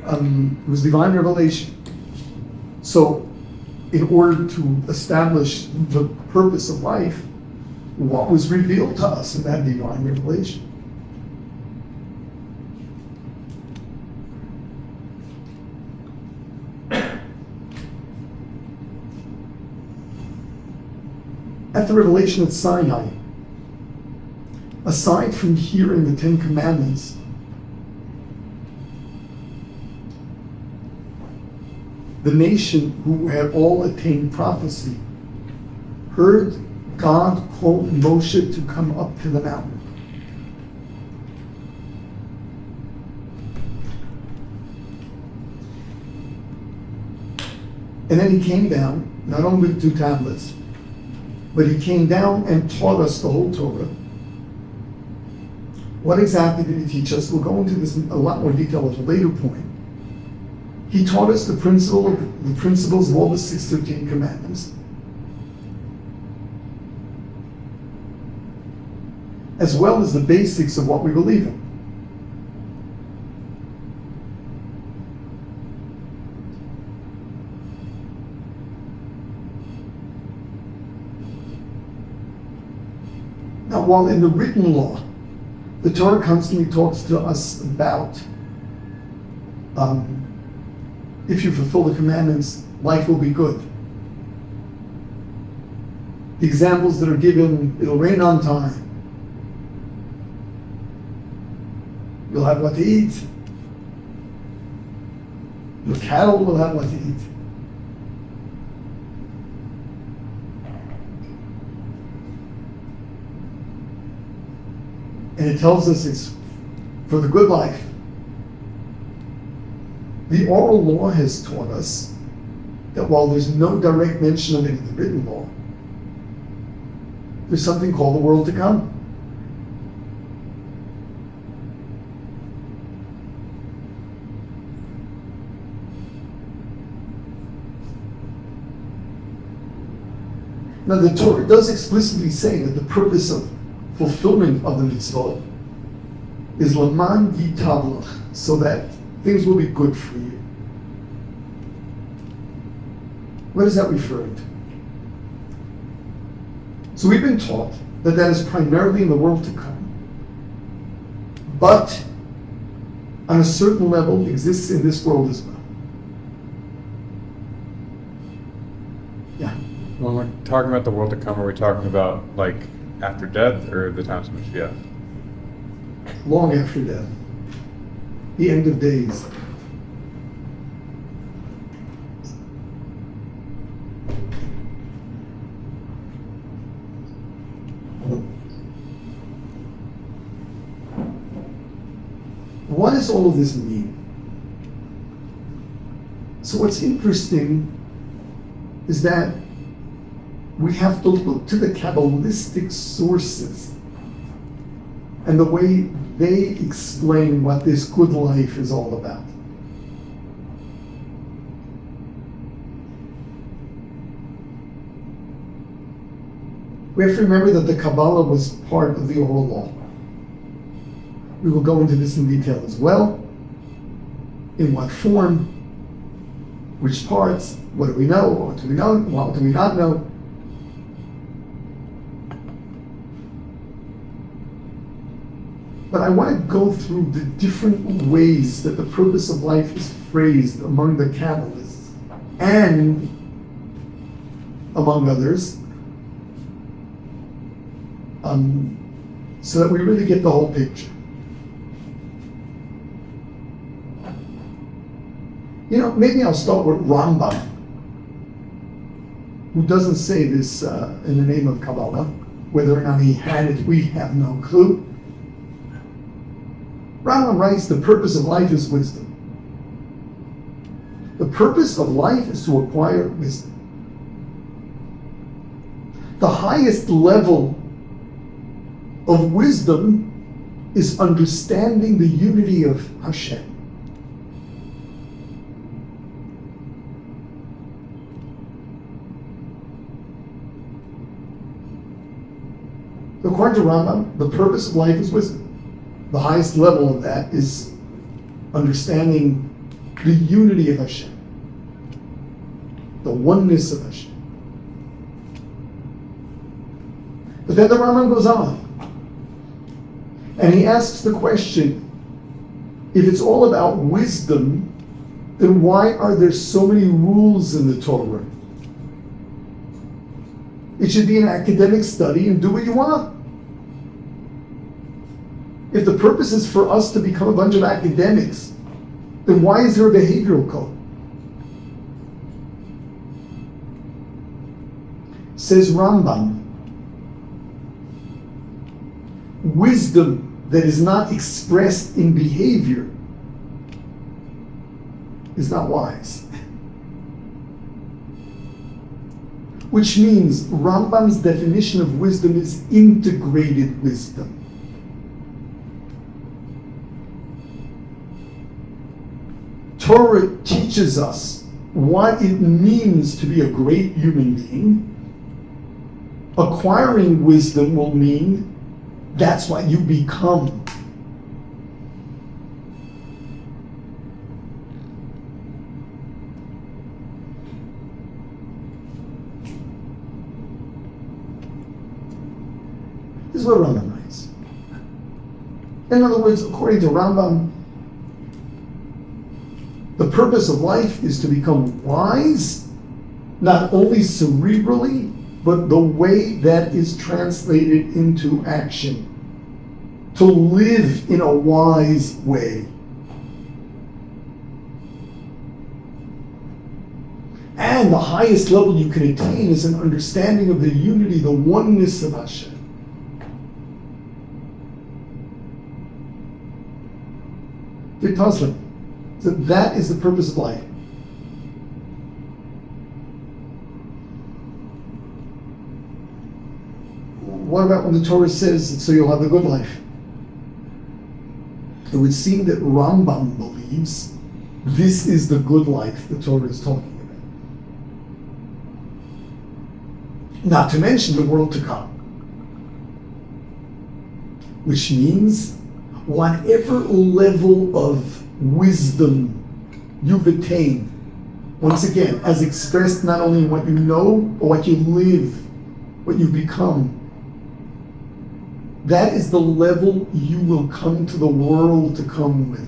It was divine revelation. So, in order to establish the purpose of life, what was revealed to us in that divine revelation? At the revelation at Sinai, aside from hearing the Ten Commandments, the nation who had all attained prophecy heard God call Moshe to come up to the mountain. And then he came down, not only with 2 tablets, but he came down and taught us the whole Torah. What exactly did he teach us? We'll go into this in a lot more detail at a later point. He taught us the principles of all the 613 commandments, as well as the basics of what we believe in. Now, while in the written law, the Torah constantly talks to us about if you fulfill the commandments, life will be good. The examples that are given, it'll rain on time. You'll have what to eat. Your cattle will have what to eat. And it tells us it's for the good life. The oral law has taught us that while there's no direct mention of it in the written law, there's something called the world to come. Now the Torah does explicitly say that the purpose of fulfillment of the mitzvot is laman yitab lach, so that things will be good for you. What is that referring to? So we've been taught that that is primarily in the world to come, but on a certain level exists in this world as well. Yeah. When we're talking about the world to come, are we talking about like after death or the times of Mashiach? Long after death. The end of days. What does all of this mean? So what's interesting is that we have to look to the Kabbalistic sources and the way they explain what this good life is all about. We have to remember that the Kabbalah was part of the oral law. We will go into this in detail as well. In what form, which parts, what do we know, what do we know, what do we not know. But I want to go through the different ways that the purpose of life is phrased among the Kabbalists and among others, so that we really get the whole picture. You know, maybe I'll start with Rambam, who doesn't say this in the name of Kabbalah. Whether or not he had it, we have no clue. Rambam writes, the purpose of life is wisdom. The purpose of life is to acquire wisdom. The highest level of wisdom is understanding the unity of Hashem. According to Rambam, the purpose of life is wisdom. The highest level of that is understanding the unity of Hashem, the oneness of Hashem. But then the Rambam goes on, and he asks the question, if it's all about wisdom, then why are there so many rules in the Torah? It should be an academic study and do what you want. If the purpose is for us to become a bunch of academics, then why is there a behavioral code? Says Rambam, wisdom that is not expressed in behavior is not wise. Which means Rambam's definition of wisdom is integrated wisdom. Torah teaches us what it means to be a great human being. Acquiring wisdom will mean that's what you become. This is what Rambam writes. In other words, according to Rambam, the purpose of life is to become wise, not only cerebrally, but the way that is translated into action. To live in a wise way. And the highest level you can attain is an understanding of the unity, the oneness of Hashem. So that is the purpose of life. What about when the Torah says, so you'll have a good life? It would seem that Rambam believes this is the good life the Torah is talking about. Not to mention the world to come. Which means whatever level of wisdom you've attained, once again, as expressed not only in what you know, but what you live, what you've become, that is the level you will come to the world to come with.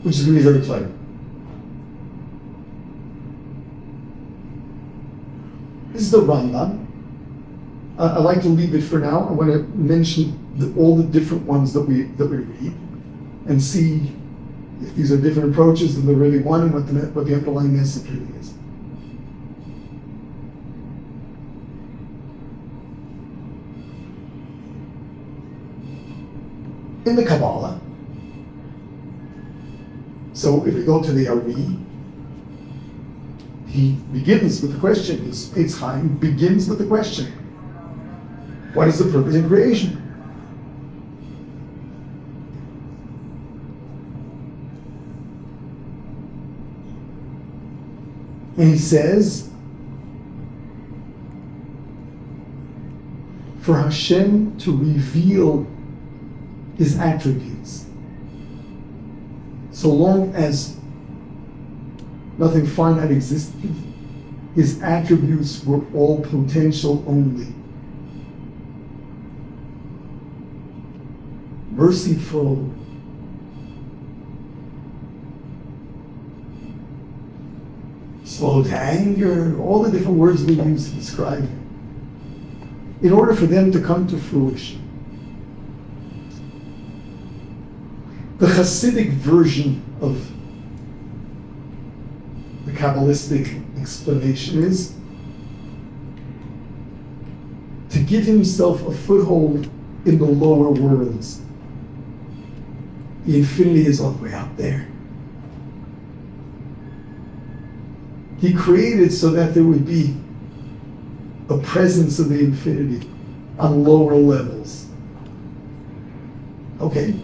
Which is going to be very clever. This is the Rambam. I'd like to leave it for now. I want to mention all the different ones that we read and see if these are different approaches and they're really one and what the underlying message really is. In the Kabbalah, so if we go to the Ari, he begins with the question. His Eitz Chaim begins with the question: what is the purpose in creation? And he says, for Hashem to reveal his attributes. So long as nothing finite existed, his attributes were all potential only. Merciful, slow to anger, all the different words we use to describe him, in order for them to come to fruition. The Hasidic version of the Kabbalistic explanation is to give himself a foothold in the lower worlds. The infinity is all the way out there. He created so that there would be a presence of the infinity on lower levels. Okay.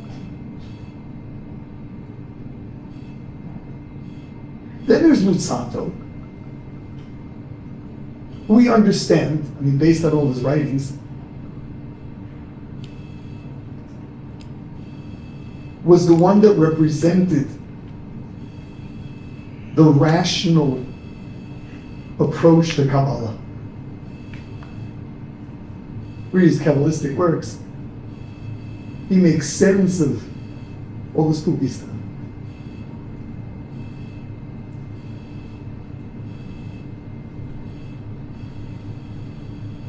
Then there's Lutzato. We understand, based on all his writings, was the one that represented the rational approach to Kabbalah. Read his Kabbalistic works. He makes sense of all the spooky stuff.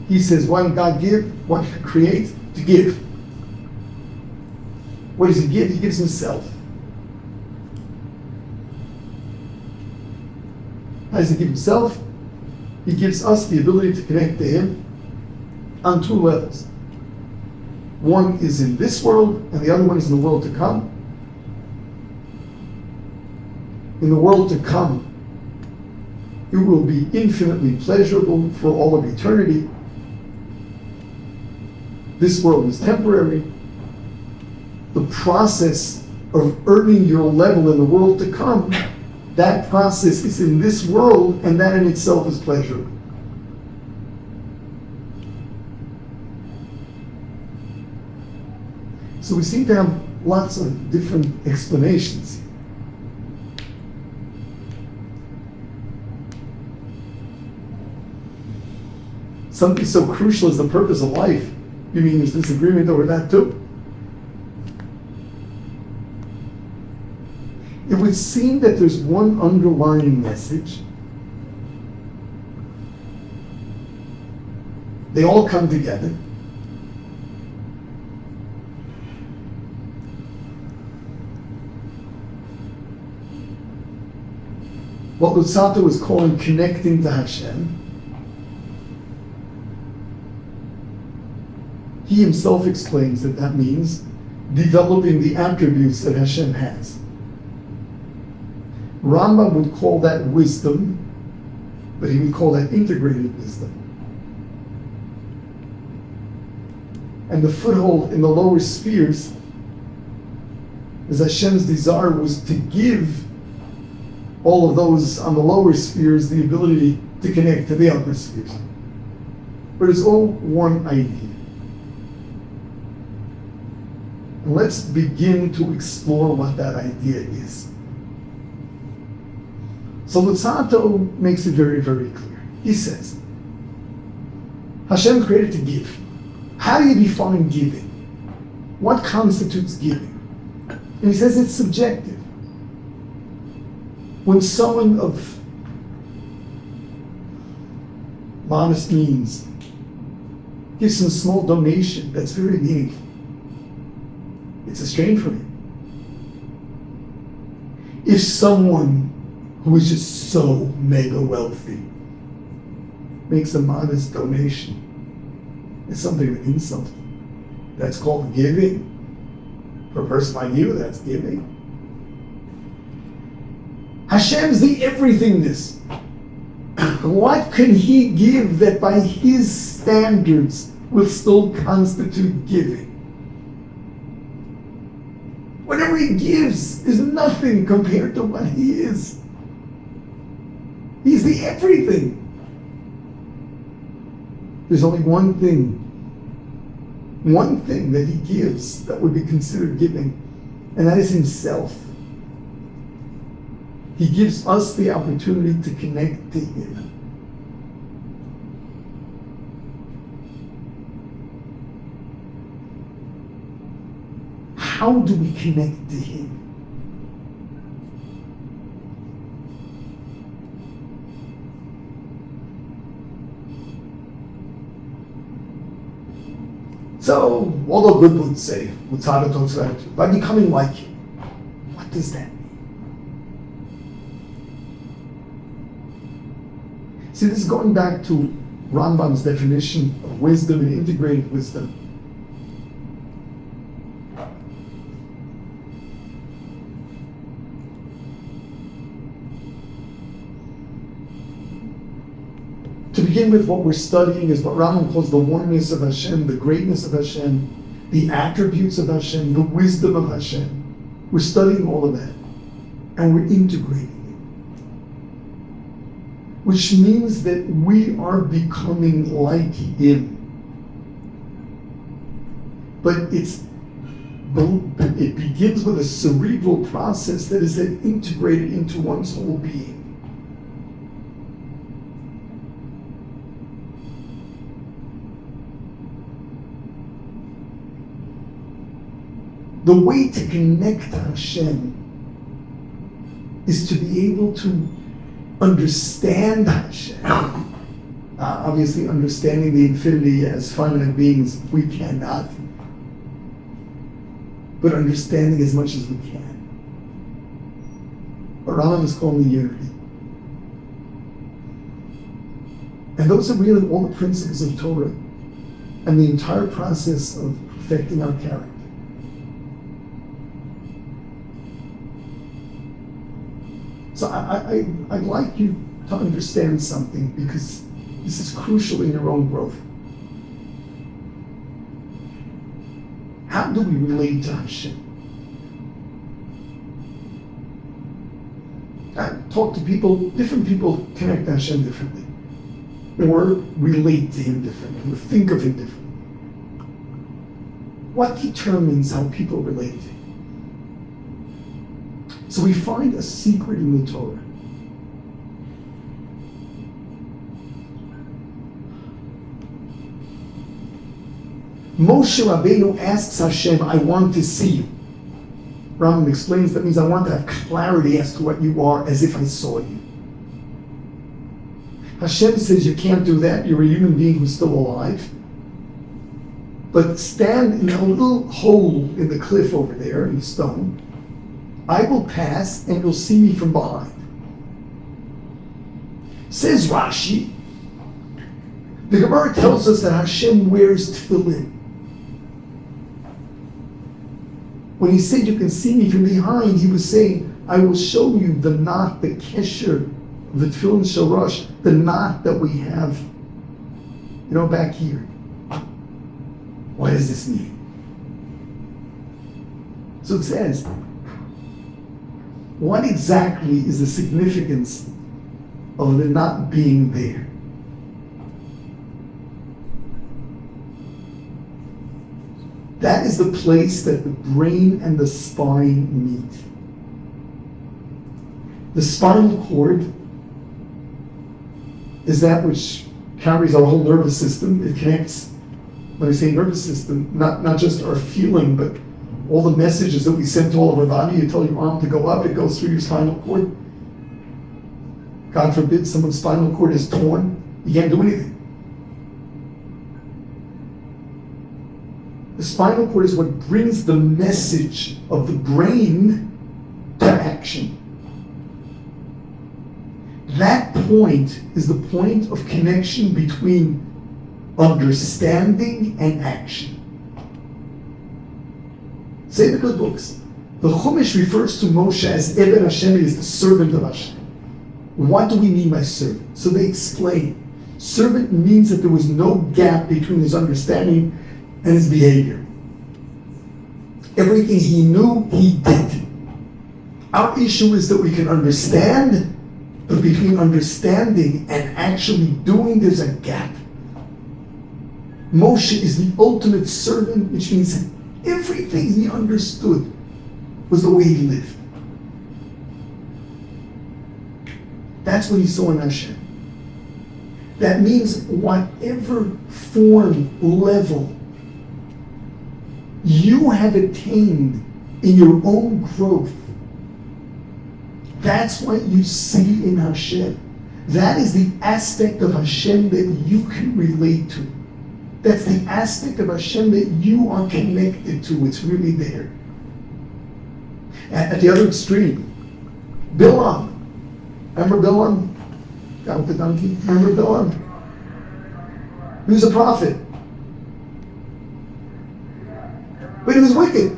He says, why did God give? Why did He create? To give. What does He give? He gives Himself. How does He give Himself? He gives us the ability to connect to Him on two levels. One is in this world, and the other one is in the world to come. In the world to come, it will be infinitely pleasurable for all of eternity. This world is temporary. The process of earning your level in the world to come, that process is in this world, and that in itself is pleasurable. So we seem to have lots of different explanations. Something so crucial as the purpose of life. You mean there's disagreement over that too? It would seem that there's one underlying message. They all come together. What Luzzatto is calling connecting to Hashem. He himself explains that that means developing the attributes that Hashem has. Rambam would call that wisdom, but he would call that integrated wisdom. And the foothold in the lower spheres is Hashem's desire was to give all of those on the lower spheres the ability to connect to the upper spheres. But it's all one idea. And let's begin to explore what that idea is. So Luzzatto makes it very, very clear. He says, Hashem created to give. How do you define giving? What constitutes giving? And he says it's subjective. When someone of modest means gives some small donation that's very meaningful, it's a strain for him. If someone who is just so mega wealthy makes a modest donation, it's something of an insult. That's called giving. For a person like you, that's giving. Hashem's the everythingness. What can He give that by His standards will still constitute giving? Whatever He gives is nothing compared to what He is. He's the everything. There's only one thing that He gives that would be considered giving, and that is Himself. He gives us the opportunity to connect to Him. How do we connect to Him? So, all the good books say, Luzzatto talks about it, by becoming like Him. What does that mean? See, this is going back to Rambam's definition of wisdom and integrated wisdom. To begin with, what we're studying is what Rambam calls the oneness of Hashem, the greatness of Hashem, the attributes of Hashem, the wisdom of Hashem. We're studying all of that, and we're integrating it. Which means that we are becoming like Him. But it's it begins with a cerebral process that is then integrated into one's whole being. The way to connect to Hashem is to be able to understand Hashem. Obviously, understanding the infinity as finite beings, we cannot. But understanding as much as we can. What Rambam is calling unity. And those are really all the principles of Torah and the entire process of perfecting our character. So I'd like you to understand something, because this is crucial in your own growth. How do we relate to Hashem? I talk to people, different people connect to Hashem differently, or relate to Him differently, or think of Him differently. What determines how people relate to Him? So we find a secret in the Torah. Moshe Rabbeinu asks Hashem, I want to see you. Rambam explains that means I want to have clarity as to what you are, as if I saw you. Hashem says you can't do that, you're a human being who's still alive. But stand in a little hole in the cliff over there, in the stone. I will pass and you'll see me from behind. Says Rashi, the Gemara tells us that Hashem wears tefillin. When he said you can see me from behind, he was saying, I will show you the knot, the kesher, the tefillin shel Rosh, the knot that we have, back here. What does this mean? So it says, what exactly is the significance of the not being there? That is the place that the brain and the spine meet. The spinal cord is that which carries our whole nervous system. It connects, when I say nervous system, not just our feeling, but all the messages that we send to all of our body. You tell your arm to go up, it goes through your spinal cord. God forbid someone's spinal cord is torn, you can't do anything. The spinal cord is what brings the message of the brain to action. That point is the point of connection between understanding and action. Say the good books. The Chumash refers to Moshe as Eved Hashem, is the servant of Hashem. What do we mean by servant? So they explain. Servant means that there was no gap between his understanding and his behavior. Everything he knew, he did. Our issue is that we can understand, but between understanding and actually doing, there's a gap. Moshe is the ultimate servant, which means everything he understood was the way he lived. That's what he saw in Hashem. That means whatever form, level you have attained in your own growth, that's what you see in Hashem. That is the aspect of Hashem that you can relate to. That's the aspect of Hashem that you are connected to. It's really there. At the other extreme, Bilam. Remember Bilam? Guy with the donkey? Remember Bilam? He was a prophet. But he was wicked.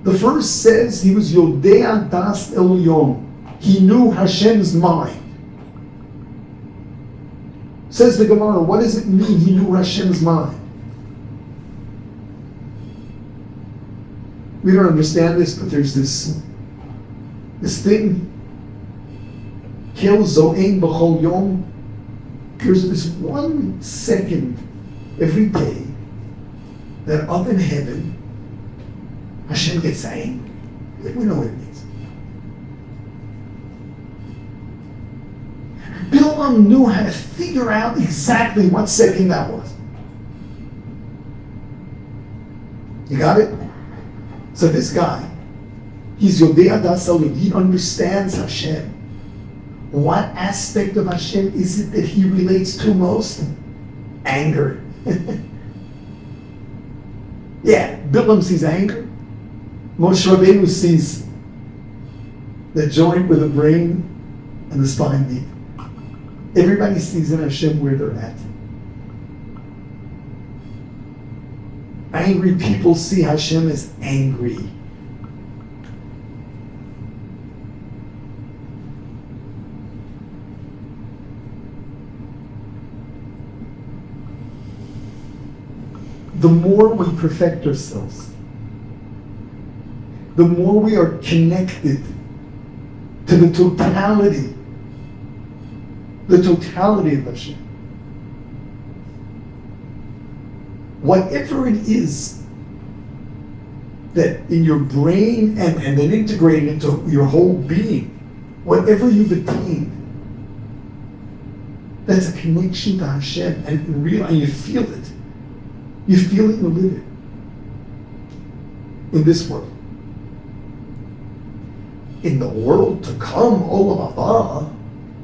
The verse says he was Yodea Das Elyon. He knew Hashem's mind. Says the Gemara, what does it mean he knew Hashem's mind? We don't understand this, but there's this thing. Kel Zo'en B'chol Yom. There's this 1 second every day that up in heaven, Hashem gets angry. We know what it means. Bilam knew how to figure out exactly what second that was. You got it? So this guy, he's Yodea Dasalim, he understands Hashem. What aspect of Hashem is it that he relates to most? Anger. Yeah, Bilam sees anger. Moshe Rabbeinu sees the joint with the brain and the spine meet. Everybody sees in Hashem where they're at. Angry people see Hashem as angry. The more we perfect ourselves, the more we are connected to the totality of Hashem. Whatever it is that in your brain and then integrated into your whole being, whatever you've attained, that's a connection to Hashem, and you feel it. You feel it, you live it in this world. In the world to come, Olam Haba,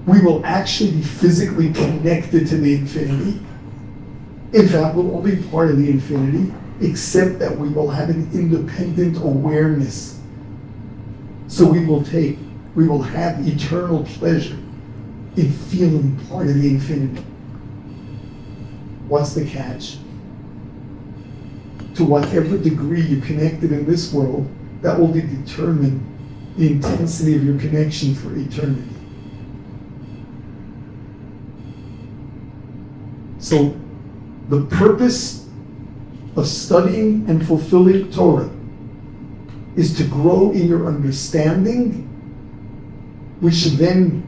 we will actually be physically connected to the infinity. In fact, we'll all be part of the infinity, except that we will have an independent awareness. So we will have eternal pleasure in feeling part of the infinity. What's the catch? To whatever degree you connected in this world, that will determine the intensity of your connection for eternity. So, the purpose of studying and fulfilling Torah is to grow in your understanding, which then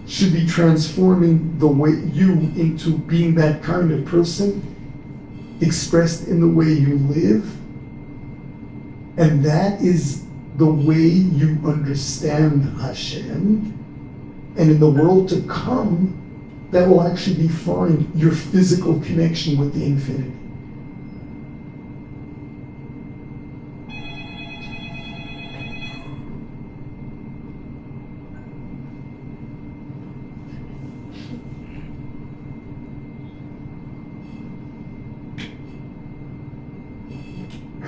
should be transforming the way you into being that kind of person, expressed in the way you live, and that is the way you understand Hashem, and in the world to come, that will actually define your physical connection with the infinity.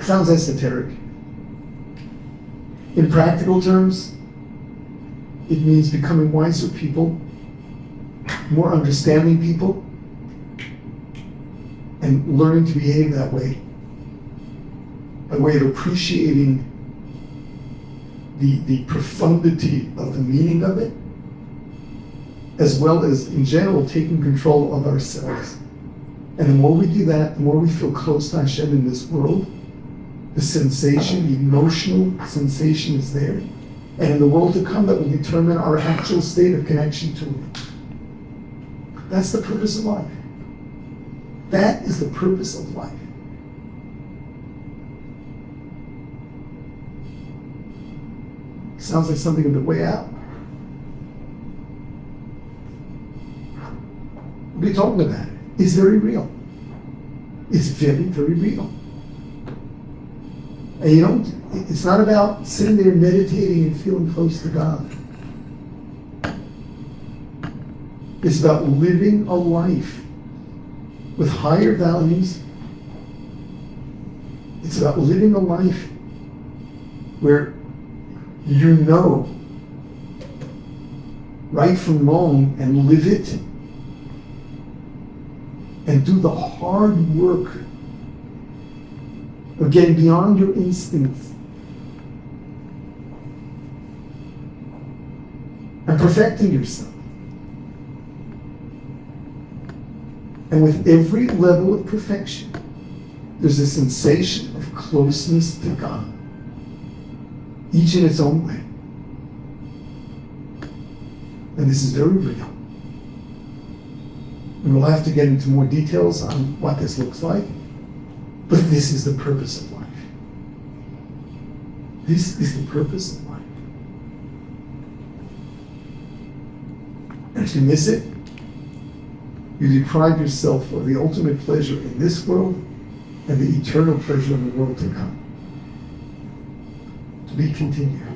Sounds esoteric. In practical terms, it means becoming wiser people, more understanding people, and learning to behave that way, by way of appreciating the profundity of the meaning of it, as well as, in general, taking control of ourselves. And the more we do that, the more we feel close to Hashem in this world. The sensation, the emotional sensation is there. And in the world to come, that will determine our actual state of connection to it. That's the purpose of life. That is the purpose of life. Sounds like something a bit way out. What are you talking about? It's very real. It's very, very real. And it's not about sitting there meditating and feeling close to God. It's about living a life with higher values. It's about living a life where you know right from wrong and live it, and do the hard work of getting beyond your instincts and perfecting yourself. And with every level of perfection, there's a sensation of closeness to God, each in its own way. And this is very real. And we'll have to get into more details on what this looks like. But this is the purpose of life. This is the purpose of life. And if you miss it, you deprive yourself of the ultimate pleasure in this world and the eternal pleasure of the world to come. To be continued.